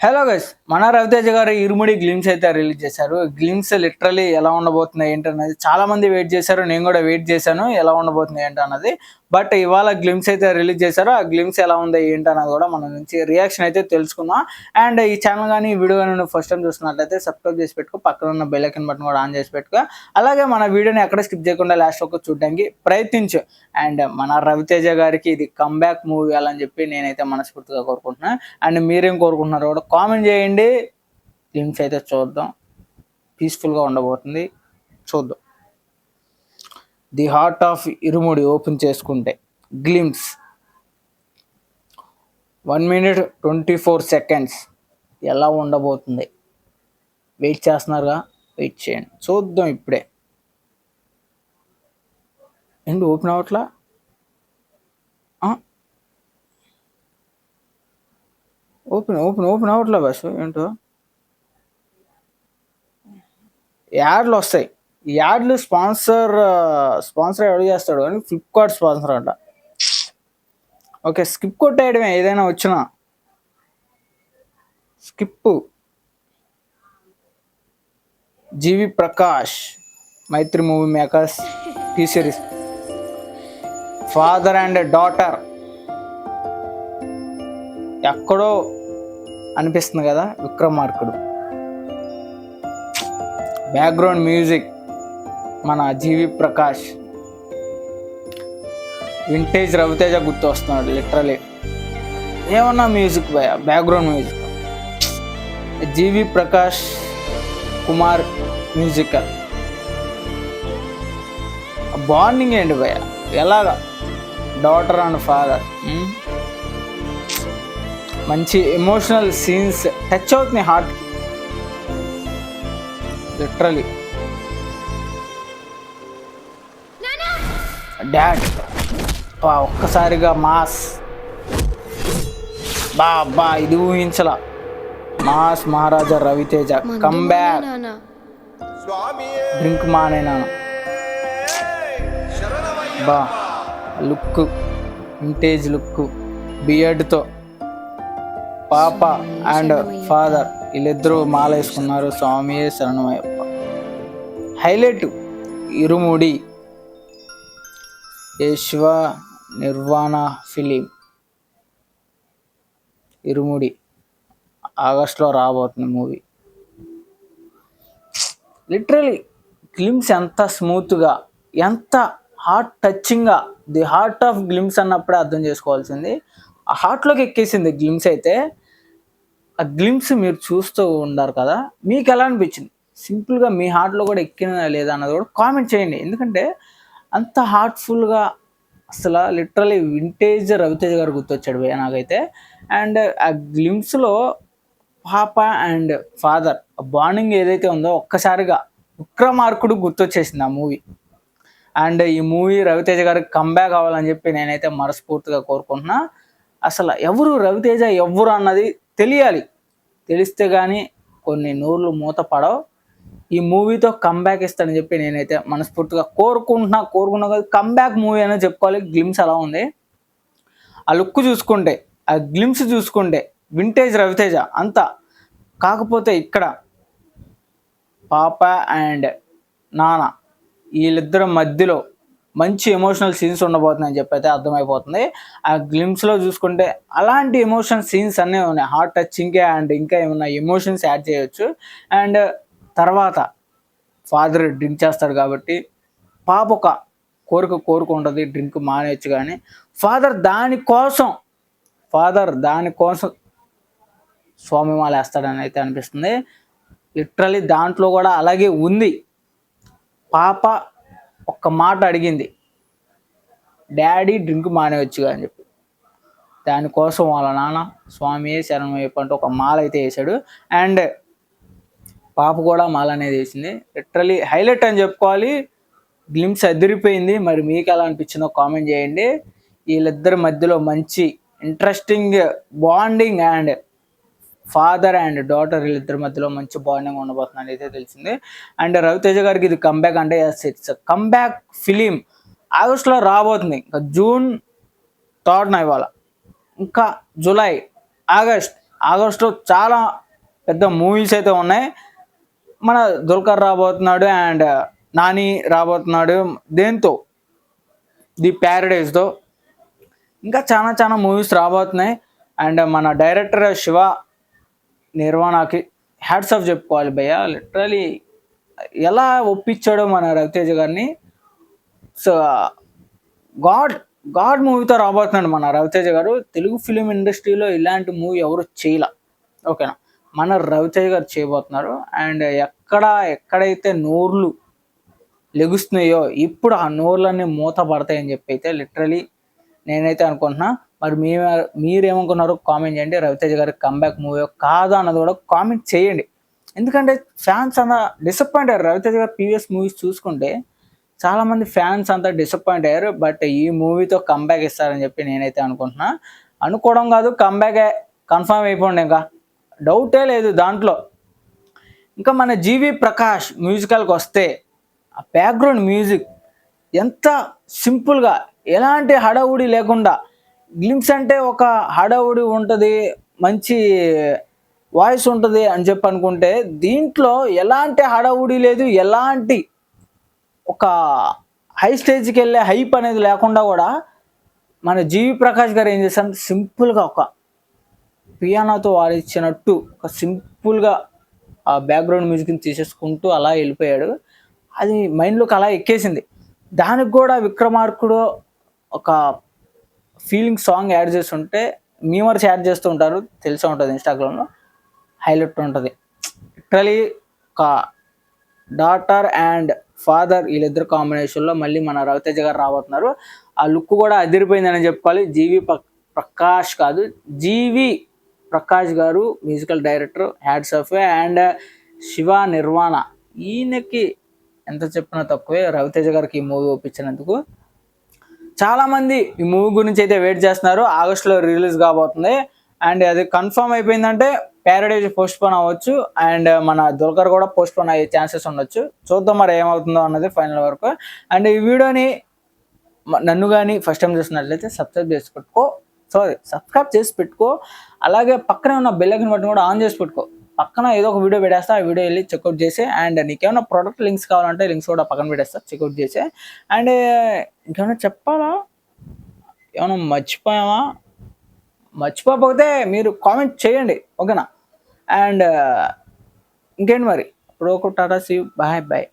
Hello guys, మన రవితేజ గారు ఇరుముడి glimpse అయితే రిలీజ్ చేశారు. గ్లిమ్స్ లిటరలీ ఎలా ఉండబోతుంది ఏంటన్నది చాలా మంది వెయిట్ చేశారు. నేను కూడా వెయిట్ చేశాను ఎలా ఉండబోతుంది ఏంటన్నది. బట్ ఇవాళ గ్లిమ్స్ అయితే రిలీజ్ చేశారు. ఆ గ్లిమ్స్ ఎలా ఉంది ఏంటన్నది కూడా మన నుంచి రియాక్షన్ అయితే తెలుసుకుందాం. అండ్ ఈ ఛానల్ కానీ ఈ వీడియో కానీ ఫస్ట్ టైం చూస్తున్నట్లయితే సబ్స్క్రైబ్ చేసి పెట్టుకో, పక్కన ఉన్న బెల్ ఐకాన్ బటన్ కూడా ఆన్ చేసి పెట్టుకో. అలాగే మన వీడియోని ఎక్కడ స్కిప్ చేయకుండా లాస్ట్ వరకు చూడడానికి ప్రయత్నించు. అండ్ మన రవితేజ గారికి ఇది కంబ్యాక్ మూవీ అని చెప్పి నేనైతే మనస్ఫూర్తిగా కోరుకుంటున్నాను. అండ్ మీరేం కోరుకుంటున్నారో కూడా కామెంట్ చేయండి. గ్లిమ్స్ అయితే చూద్దాం, పీస్ఫుల్గా ఉండబోతుంది, చూద్దాం. The heart of irumudi open చేసుకుంటే గ్లిమ్స్ 1 minute 24 seconds ఎలా ఉండబోతుంది వెయిట్ చేస్తున్నారుగా, వెయిట్ చేయండి, చూద్దాం. ఇప్పుడే ఏంటి ఓపెన్ అవట్లా? ఓపెన్ అవట్లే బస్. ఏంటో యాడ్లు వస్తాయి. యాడ్లు స్పాన్సర్ ఎవరు చేస్తాడు అని ఫ్లిప్కార్ట్ స్పాన్సర్ అంట. ఓకే, స్కిప్ కొట్టేయడమే ఏదైనా వచ్చినా. Skip. G V Prakash, Mythri movie makers, T series, father and daughter. ఎక్కడో అనిపిస్తుంది కదా విక్రమార్కుడు. బ్యాక్గ్రౌండ్ మ్యూజిక్ మన జీవి ప్రకాష్. వింటేజ్ రవితేజ గుర్తు వస్తున్నాడు లిటరలీ. ఏమన్నా మ్యూజిక్ భయ, బ్యాక్గ్రౌండ్ మ్యూజిక్ జీవి ప్రకాష్ కుమార్ మ్యూజికల్. బాండింగ్ ఏంటి భయ, ఎలాగా డాటర్ అండ్ ఫాదర్. మంచి ఎమోషనల్ సీన్స్ టచ్ అవుతున్నాయి హార్ట్ లిటరలీ. డాడ్ ఒక్కసారిగా మాస్. బా ఇది ఊహించలా. మాస్ మహారాజా రవితేజ కంబ్యాక్. డ్రింక్ మానేనా బా లుక్, వింటేజ్ లుక్, బియర్డ్తో. పాప అండ్ ఫాదర్ వీళ్ళిద్దరూ మాల వేసుకున్నారు. స్వామియే శరణమయ్యప్ప. Highlight Irumudi Shiva Nirvana film. ఇరుముడి ఆగస్టులో రాబోతుంది మూవీ. లిటరలీ గ్లిమ్స్ ఎంత స్మూత్గా, ఎంత హార్ట్ టచింగ్గా. ది హార్ట్ ఆఫ్ గ్లిమ్స్ అన్నప్పుడే అర్థం చేసుకోవాల్సింది. ఆ హార్ట్లోకి ఎక్కేసింది గ్లిమ్స్ అయితే. ఆ గ్లిమ్స్ మీరు చూస్తూ ఉన్నారు కదా, మీకు ఎలా అనిపించింది? సింపుల్గా మీ హార్ట్లో కూడా ఎక్కిన లేదా అన్నది కూడా కామెంట్ చేయండి. ఎందుకంటే అంత హార్ట్ఫుల్గా అసలు లిటరలీ వింటేజ్ రవితేజ గారు గుర్తొచ్చాడు భయ్య నాకైతే. అండ్ ఆ గ్లిమ్స్లో పాప అండ్ ఫాదర్ బాండింగ్ ఏదైతే ఉందో ఒక్కసారిగా విక్రమార్కుడు గుర్తొచ్చేసింది ఆ మూవీ. అండ్ ఈ మూవీ రవితేజ గారికి కంబ్యాక్ అవ్వాలని చెప్పి నేనైతే మనస్ఫూర్తిగా కోరుకుంటున్నా. అసలు ఎవరు రవితేజ ఎవరు అన్నది తెలియాలి. తెలిస్తే కానీ కొన్ని నూర్లు మూత పడవు. ఈ మూవీతో కంబ్యాక్ ఇస్తానని చెప్పి నేనైతే మనస్ఫూర్తిగా కోరుకున్నా కదా. కంబ్యాక్ మూవీ అనేది చెప్పుకోవాలి. గ్లిమ్స్ అలా ఉంది. ఆ లుక్ చూసుకుంటే, ఆ గ్లిమ్స్ చూసుకుంటే వింటేజ్ రవితేజ అంతా. కాకపోతే ఇక్కడ పాప అండ్ నాన్న వీళ్ళిద్దరి మధ్యలో మంచి ఎమోషనల్ సీన్స్ ఉండబోతున్నాయని చెప్పి అయితే అర్థమైపోతుంది. ఆ గ్లిమ్స్లో చూసుకుంటే అలాంటి ఎమోషనల్ సీన్స్ అన్నీ ఉన్నాయి. హార్ట్ టచింగ్కే అండ్ ఇంకా ఏమన్నా ఎమోషన్స్ యాడ్ చేయొచ్చు. అండ్ తర్వాత ఫాదర్ డ్రింక్ చేస్తాడు కాబట్టి పాప ఒక కోరుకుంటుంది, డ్రింక్ మానేయచ్చు. కానీ ఫాదర్ దానికోసం స్వామిమాల వేస్తాడని అయితే అనిపిస్తుంది. లిటరలీ దాంట్లో కూడా అలాగే ఉంది. పాప ఒక్క మాట అడిగింది, డాడీ డ్రింక్ మానేయచ్చు అని చెప్పి. దానికోసం వాళ్ళ నాన్న స్వామియే శరణమయ్యప్ప అంటూ ఒక మాల అయితే వేసాడు. అండ్ పాప కూడా మాల అనేది వేసింది. లిటరలీ హైలైట్ అని చెప్పుకోవాలి. గ్లిమ్స్ అదిరిపోయింది. మరి మీకు ఎలా అనిపించిందో కామెంట్ చేయండి. వీళ్ళిద్దరి మధ్యలో మంచి interesting bonding and father and daughter వీళ్ళిద్దరి మధ్యలో మంచి బాండింగ్ ఉండబోతుంది అయితే తెలిసింది. అండ్ రవితేజ గారికి ఇది కంబ్యాక్ అంటే ఇట్స్ కంబ్యాక్ ఫిలిం. ఆగస్టులో రాబోతుంది. ఇంకా జూన్ 3rd ఇవాళ, ఇంకా జూలై, ఆగస్ట్ ఆగస్టులో చాలా పెద్ద మూవీస్ అయితే ఉన్నాయి. మన దుల్కర్ రాబోతున్నాడు అండ్ నాని రాబోతున్నాడు. దేంతో? ది ప్యారడైజ్తో. ఇంకా చాలా చాలా మూవీస్ రాబోతున్నాయి. అండ్ మన డైరెక్టర్ శివ నిర్వాణకి హ్యాట్స్ ఆఫ్ చెప్పుకోవాలి భయ్య. లిటరలీ ఎలా ఒప్పించాడో మన రవితేజ గారిని. సో గాడ్ గాడ్ మూవీతో రాబోతున్నాడు మన రవితేజ గారు. తెలుగు ఫిలిం ఇండస్ట్రీలో ఇలాంటి మూవీ ఎవరు చేయలే. ఓకేనా, మన రవితేజ గారు చేయబోతున్నారు. అండ్ ఎక్కడైతే నోర్లు లెగుస్తున్నాయో ఇప్పుడు ఆ నోర్లన్నీ మూత పడతాయని చెప్పి అయితే లిటరలీ నేనైతే అనుకుంటున్నా. మరి మీరేమనుకున్నారు కామెంట్ చేయండి. రవితేజ గారి కంబ్యాక్ మూవీ కాదా అన్నది కూడా కామెంట్ చేయండి. ఎందుకంటే ఫ్యాన్స్ అంతా డిసప్పాయింట్ అయ్యారు. రవితేజ గారు ప్రీవియస్ మూవీస్ చూసుకుంటే చాలామంది ఫ్యాన్స్ అంతా డిసప్పాయింట్ అయ్యారు. బట్ ఈ మూవీతో కంబ్యాక్ ఇస్తారని చెప్పి నేనైతే అనుకుంటున్నా. అనుకోవడం కాదు, కంబ్యాకే కన్ఫర్మ్ అయిపోండి, ఇంకా డౌటే లేదు దాంట్లో. ఇంకా మన జీవి ప్రకాష్ మ్యూజికల్కి వస్తే ఆ బ్యాక్గ్రౌండ్ మ్యూజిక్ ఎంత సింపుల్గా, ఎలాంటి హడావుడి లేకుండా, గ్లిమ్స్ అంటే ఒక హడావుడి ఉంటుంది, మంచి వాయిస్ ఉంటుంది అని చెప్పి అనుకుంటే దీంట్లో ఎలాంటి హడావుడి లేదు, ఎలాంటి ఒక హై స్టేజ్కి వెళ్ళే హైప్ అనేది లేకుండా కూడా మన జీవి ప్రకాష్ గారు ఏం చేశారు, సింపుల్గా ఒక పియానోతో వాడిచ్చినట్టు ఒక సింపుల్గా ఆ బ్యాక్గ్రౌండ్ మ్యూజిక్ని తీసేసుకుంటూ అలా వెళ్ళిపోయాడు. అది మైండ్లోకి అలా ఎక్కేసింది. దానికి కూడా విక్రమార్కుడు ఒక ఫీలింగ్ సాంగ్ యాడ్ చేస్తుంటే, మీమర్స్ యాడ్ చేస్తూ ఉంటారు, తెలిసే ఉంటుంది ఇన్స్టాగ్రామ్లో, హైలైట్ ఉంటుంది. లిటరలీ ఒక డాటర్ అండ్ ఫాదర్ వీళ్ళిద్దరు కాంబినేషన్లో మళ్ళీ మన రవితేజ గారు రాబోతున్నారు. ఆ లుక్ కూడా అదిరిపోయిందని చెప్పుకోవాలి. ప్రకాష్ కాదు, జీవి ప్రకాష్ గారు musical director, hats off. And Shiva Nirvana, ఈయనకి ఎంత చెప్పినా తక్కువే రవితేజ గారికి ఈ మూవీ ఒప్పించినందుకు. చాలామంది ఈ మూవీ గురించి అయితే వెయిట్ చేస్తున్నారు. ఆగస్టులో రిలీజ్ కాబోతుంది. అండ్ అది కన్ఫర్మ్ అయిపోయిందంటే ప్యారడైజ్ పోస్ట్ పోన్ అవ్వచ్చు. అండ్ మన దుల్కర్ కూడా పోస్ట్ పోన్ అయ్యే ఛాన్సెస్ ఉండొచ్చు. చూద్దాం మరి ఏమవుతుందో అన్నది ఫైనల్ వరకు. అండ్ ఈ వీడియోని నన్ను కానీ ఫస్ట్ టైం చూసినట్లయితే సబ్స్క్రైబ్ చేసి పెట్టుకో. అలాగే పక్కనే ఉన్న బెల్ ఐకాన్ బటన్ కూడా ఆన్ చేసి పెట్టుకో. పక్కన ఏదో ఒక వీడియో పెట్టేస్తా, ఆ వీడియో వెళ్ళి చెక్అవుట్ చేసి. అండ్ నీకేమైనా ప్రోడక్ట్ లింక్స్ కావాలంటే లింక్స్ కూడా పక్కన పెట్టేస్తా, చెక్అవుట్ చేసి. అండ్ ఇంకేమైనా చెప్పాలా, ఏమైనా మర్చిపోకపోతే మీరు కామెంట్ చేయండి, ఓకేనా. అండ్ ఇంకేంటి మరి, ఇప్పుడు టాటా సీ, బాయ్ బాయ్.